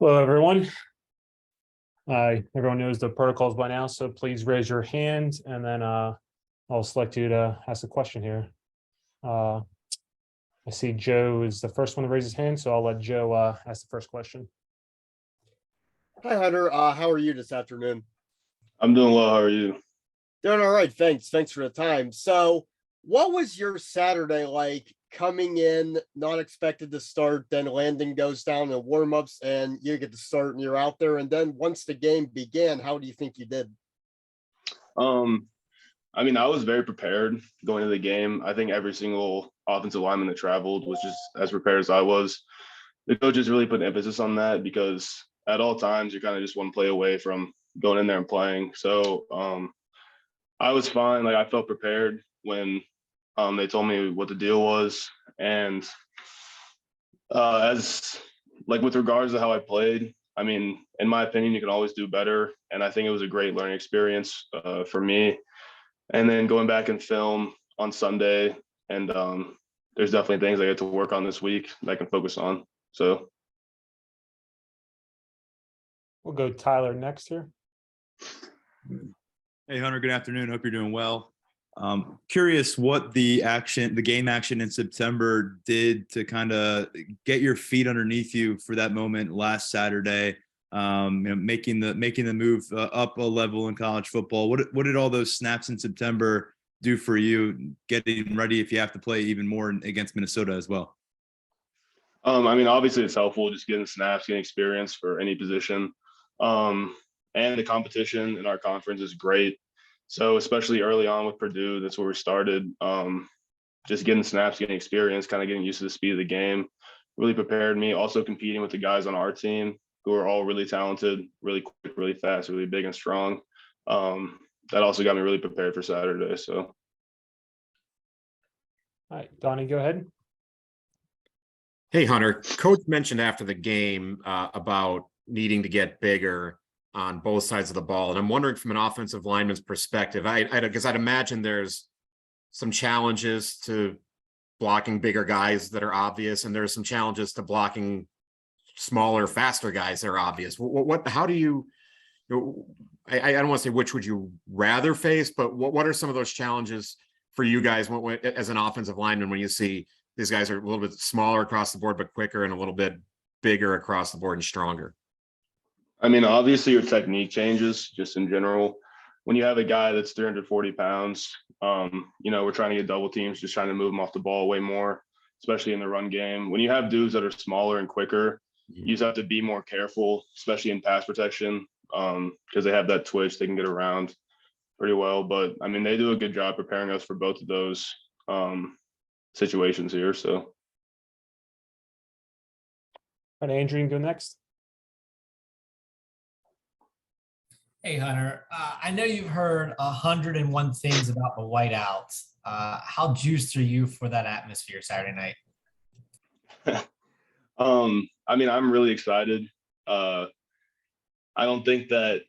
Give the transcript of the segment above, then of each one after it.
Hello, everyone. Everyone knows the protocols by now, so please raise your hand and then I'll select you to ask a question here. I see Joe is the first one to raise his hand, so I'll let Joe ask the first question. Hi, Hunter. How are you this afternoon? I'm doing well. How are you? Doing all right. Thanks. Thanks for the time. So, what was your Saturday like coming in, not expected to start, then landing goes down in warmups and you get to start and you're out there. And then once the game began, how do you think you did? Um, I was very prepared going into the game. I think every single offensive lineman that traveled was just as prepared as I was. The coaches really put emphasis on that because at all times you're kind of just one play away from going in there and playing. So I was fine. Like I felt prepared when they told me what the deal was. And as like with regards to how I played, in my opinion, you can always do better. And I think it was a great learning experience for me. And then going back and film on Sunday, and there's definitely things I get to work on this week that I can focus on. So We'll go Tyler next here. Hey, Hunter, good afternoon. Hope you're doing well. Curious what the game action in September did to kind of get your feet underneath you for that moment last Saturday, making the move up a level in college football. What did all those snaps in September do for you, getting ready if you have to play even more against Minnesota as well? Obviously it's helpful just getting snaps, getting experience for any position. And the competition in our conference is great. So especially early on with Purdue, that's where we started. Just getting snaps, getting experience, kind of getting used to the speed of the game, really prepared me. Also competing with the guys on our team who are all really talented, really quick, really fast, really big and strong. That also got me really prepared for Saturday. So. All right, Donnie, go ahead. Hey, Hunter. Coach mentioned after the game about needing to get bigger on both sides of the ball. And I'm wondering from an offensive lineman's perspective, because I'd imagine there's some challenges to blocking bigger guys that are obvious, and there's some challenges to blocking smaller, faster guys that are obvious. How do you, I don't want to say which would you rather face, but what are some of those challenges for you guys as an offensive lineman when you see these guys are a little bit smaller across the board, but quicker, and a little bit bigger across the board and stronger? Obviously your technique changes just in general. When you have a guy that's 340 pounds, we're trying to get double teams, just trying to move them off the ball way more, especially in the run game. When you have dudes that are smaller and quicker, you just have to be more careful, especially in pass protection, because they have that twitch, they can get around pretty well. But they do a good job preparing us for both of those situations here. So. All right, Andrew, you can go next. Hey, Hunter. I know you've heard 101 things about the whiteouts. How juiced are you for that atmosphere Saturday night? I'm really excited. I don't think that,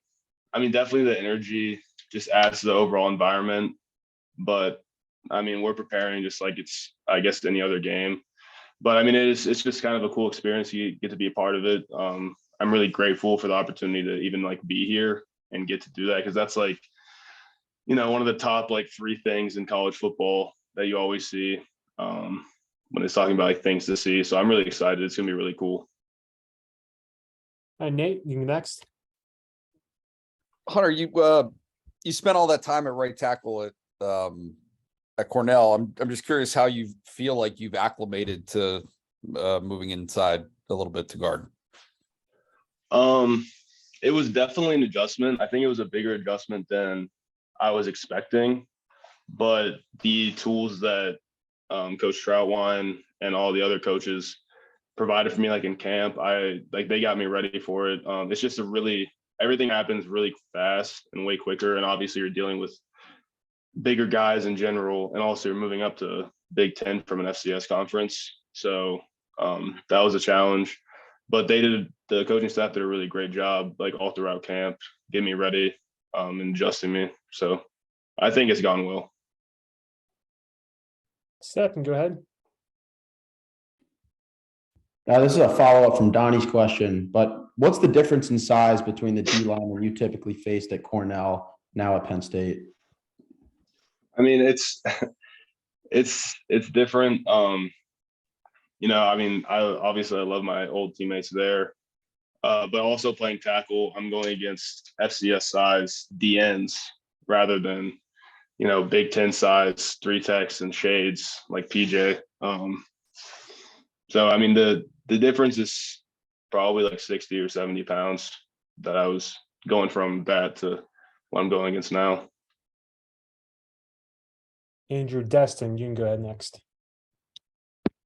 definitely the energy just adds to the overall environment. But, we're preparing just like it's, I guess, any other game. But, it's just kind of a cool experience. You get to be a part of it. I'm really grateful for the opportunity to even be here and get to do that, because that's one of the top 3 things in college football that you always see when it's talking about things to see. So I'm really excited. It's gonna be really cool. All right, Nate, you can go next. Hunter, you spent all that time at right tackle at Cornell. I'm just curious how you feel like you've acclimated to moving inside a little bit to guard. It was definitely an adjustment. I think it was a bigger adjustment than I was expecting, but the tools that Coach Troutwine and all the other coaches provided for me, in camp, they got me ready for it. It's just everything happens really fast and way quicker. And obviously you're dealing with bigger guys in general, and also you're moving up to Big Ten from an FCS conference. So that was a challenge. But the coaching staff did a really great job, all throughout camp, getting me ready, and adjusting me. So I think it's gone well. Steph, go ahead. This is a follow-up from Donnie's question, but what's the difference in size between the D linemen you typically faced at Cornell, now at Penn State? I mean, it's different. I mean, I love my old teammates there. But also playing tackle, I'm going against FCS size DNs rather than, Big Ten size 3-techs and shades like PJ. So I mean the difference is probably like 60 or 70 pounds that I was going from that to what I'm going against now. Andrew Destin, you can go ahead next.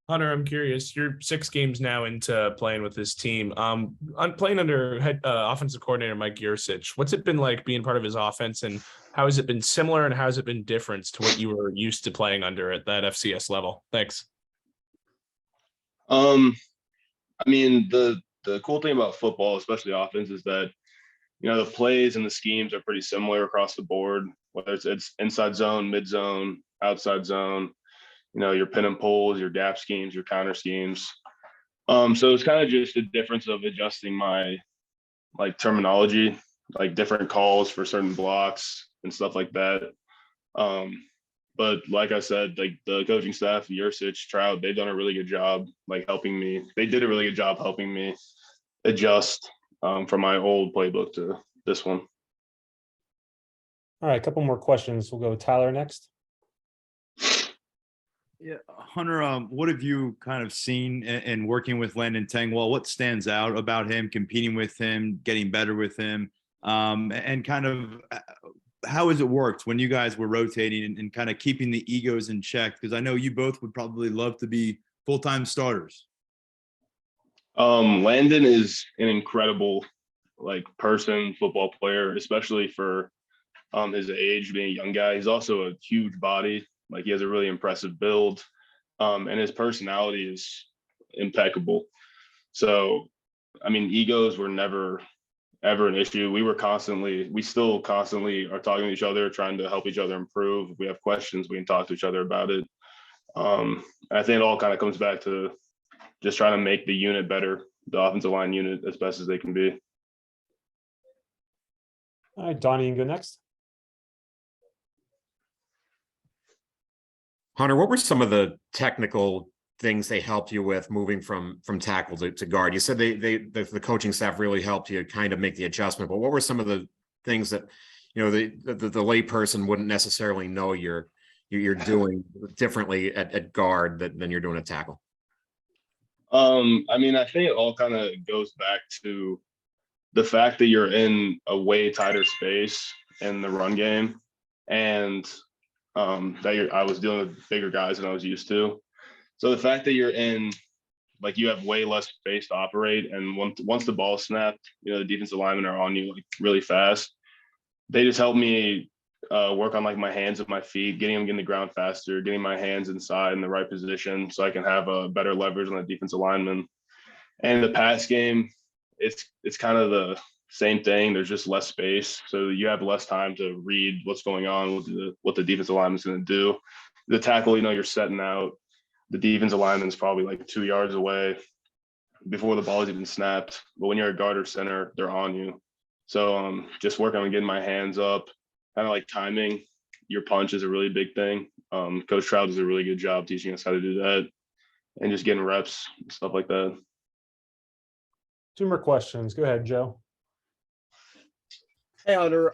Hunter, I'm curious. You're 6 games now into playing with this team. On playing under head offensive coordinator Mike Yursich, what's it been like being part of his offense, and how has it been similar and how has it been different to what you were used to playing under at that FCS level? Thanks. I mean, the cool thing about football, especially offense, is that the plays and the schemes are pretty similar across the board, whether it's inside zone, mid zone, outside zone. Your pin and pulls, your gap schemes, your counter schemes. So it's kind of just a difference of adjusting my terminology, like different calls for certain blocks and stuff like that. But like I said, like the coaching staff, Yursich, Trout, they've done a really good job helping me. They did a really good job helping me adjust from my old playbook to this one. All right, a couple more questions. We'll go with Tyler next. Yeah, Hunter, what have you kind of seen in working with Landon Tengwall? What stands out about him, competing with him, getting better with him, and kind of how has it worked when you guys were rotating and kind of keeping the egos in check? Because I know you both would probably love to be full-time starters. Landon is an incredible person, football player, especially for his age, being a young guy. He's also a huge body. He has a really impressive build, and his personality is impeccable. So, I mean, egos were never, ever an issue. We still constantly are talking to each other, trying to help each other improve. If we have questions, we can talk to each other about it. I think it all kind of comes back to just trying to make the unit better, the offensive line unit, as best as they can be. All right, Donnie, you can go next. Hunter, what were some of the technical things they helped you with moving from tackle to guard? You said the coaching staff really helped you kind of make the adjustment, but what were some of the things that the lay person wouldn't necessarily know you're doing differently at guard than you're doing at tackle? I mean, I think it all kind of goes back to the fact that you're in a way tighter space in the run game, and I was dealing with bigger guys than I was used to. So the fact that you're in, you have way less space to operate, and once the ball is snapped, the defensive linemen are on you really fast. They just help me work on my hands and my feet, getting them in the ground faster, getting my hands inside in the right position so I can have a better leverage on the defensive lineman. And the pass game, it's kind of the same thing. There's just less space, so you have less time to read what's going on, what the defensive lineman's going to do. The tackle, you're setting out. The defensive lineman's probably 2 yards away before the ball is even snapped. But when you're a guard or center, they're on you. So just working on getting my hands up, kind of timing your punch is a really big thing. Coach Trout does a really good job teaching us how to do that, and just getting reps and stuff like that. 2 more questions. Go ahead, Joe. Hey, Hunter.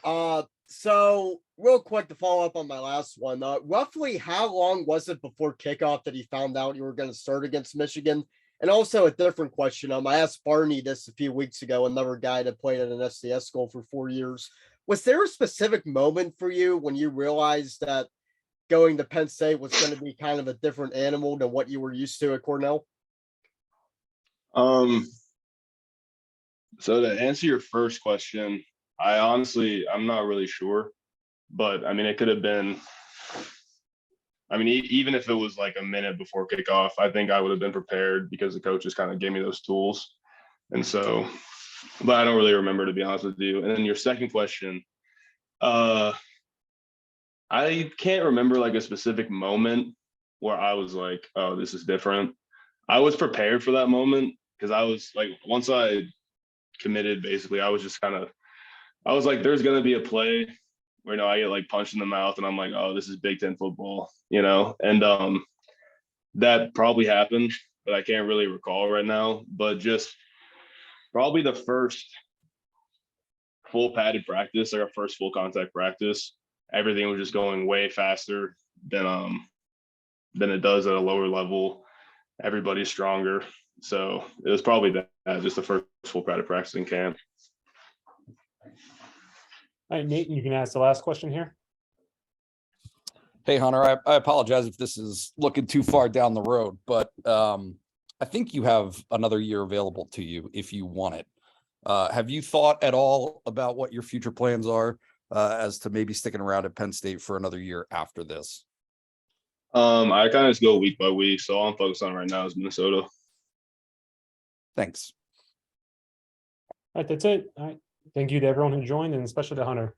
So real quick to follow up on my last one, roughly how long was it before kickoff that he found out you were going to start against Michigan? And also a different question. I asked Barney this a few weeks ago, another guy that played at an FCS school for 4 years. Was there a specific moment for you when you realized that going to Penn State was going to be kind of a different animal than what you were used to at Cornell? So to answer your first question, I'm not really sure, but I mean, it could have been, even if it was a minute before kickoff, I think I would have been prepared because the coaches kind of gave me those tools. And so, but I don't really remember, to be honest with you. And then your second question, I can't remember a specific moment where I was oh, this is different. I was prepared for that moment because I was like, once I committed, basically, I was just I was like, there's going to be a play where, I get like punched in the mouth and I'm like, oh, this is Big Ten football, and that probably happened, but I can't really recall right now. But just probably the first full padded practice, like our first full contact practice, everything was just going way faster than it does at a lower level. Everybody's stronger. So it was probably that just the first full padded practice in camp. All right, Nate, you can ask the last question here. Hey, Hunter, I apologize if this is looking too far down the road, but I think you have another year available to you if you want it. Have you thought at all about what your future plans are as to maybe sticking around at Penn State for another year after this? I kind of just go week by week. So all I'm focused on right now is Minnesota. Thanks. All right, that's it. All right. Thank you to everyone who joined, and especially to Hunter.